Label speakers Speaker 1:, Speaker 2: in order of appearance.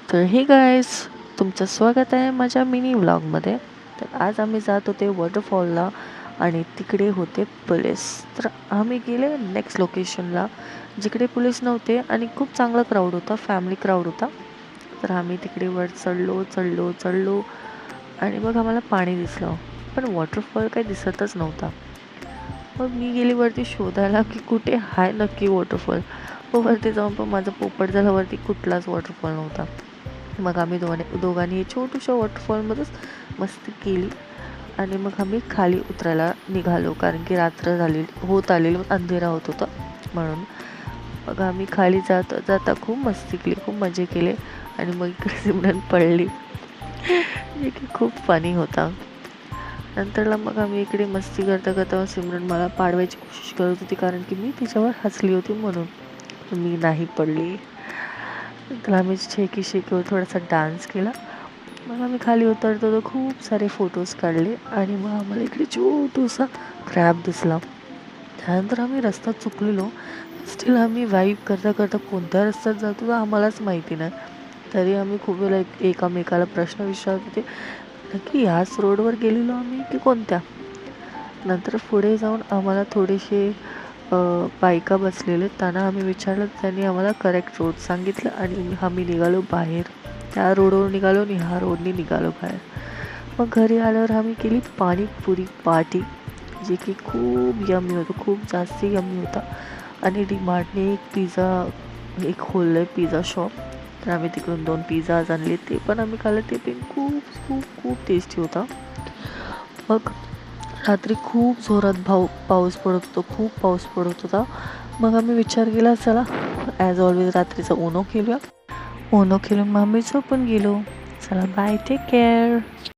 Speaker 1: तर हे गाईज, तुमचं स्वागत आहे माझ्या मिनी व्लॉगमध्ये. तर आज आम्ही जात होते वॉटरफॉलला आणि तिकडे होते पोलीस. तर आम्ही गेले नेक्स्ट लोकेशनला जिकडे पोलीस नव्हते आणि खूप चांगला क्राऊड होता, फॅमिली क्राऊड होता. तर आम्ही तिकडे वर चढलो चढलो चढलो आणि मग आम्हाला पाणी दिसलं, पण वॉटरफॉल काही दिसतच नव्हता. मग मी गेली वरती शोधायला की कुठे आहे नक्की वॉटरफॉल. वरती जाऊन पण माझं पोपट झालं, वरती कुठलाच वॉटरफॉल नव्हता. मग आम्ही दोघांनी छोटूशा वॉटरफॉलमध्येच मस्ती केली आणि मग आम्ही खाली उतरायला निघालो, कारण की रात्र होत आलेली, अंधेरा होत होता म्हणून. मग आम्ही खाली जाता खूप मस्ती केली, खूप मजे केले आणि मग इकडे सिमरन पडली, जे की खूप फनी होता. नंतरला मग आम्ही इकडे मस्ती करता करता सिमरन मला पाडवायची कोशिश करत होती, कारण की मी तिच्यावर हसली होती म्हणून. मी नाही पडली. तर आम्ही शेकीवर थोडासा डान्स केला. मग आम्ही खाली उतरतो तर खूप सारे फोटोज काढले आणि मग आम्हाला इकडे छोटूसा क्रॅब दिसला. त्यानंतर आम्ही रस्ता चुकलेलो, स्टील आम्ही वाईब करता करता कोणत्या रस्त्यात जातो तर आम्हालाच माहिती नाही. तरी आम्ही खूप वेळेला एकामेकाला प्रश्न विचारत होते, नक्की याच रोडवर गेलेलो आम्ही की कोणत्या. नंतर पुढे जाऊन आम्हाला थोडेसे बायका बसलेले, त्यांना आम्ही विचारलं, त्यांनी आम्हाला करेक्ट रोड सांगितलं आणि आम्ही निघालो बाहेर. त्या रोडवर निघालो आणि ह्या रोडने निघालो बाहेर. मग घरी आल्यावर आम्ही केली पाणीपुरी पार्टी, जे की खूप यम्मी होतं, खूप जास्ती यम्मी होता. आणि डीमार्टने एक खोललं आहे पिझ्झा शॉप. तर आम्ही तिकडून 2 पिझ्झाज आणले, ते पण आम्ही खाल्ले, ते पण खूप खूप खूप टेस्टी होता. मग रात्री खूप जोरात पाऊस पडत होता, खूप पाऊस पडत होता. मग आम्ही विचार केला, चला ॲज ऑलवेज रात्रीचा ओनो खेळूया. ओनो खेळून मग आम्ही झोपून गेलो. चला बाय, टेक केअर.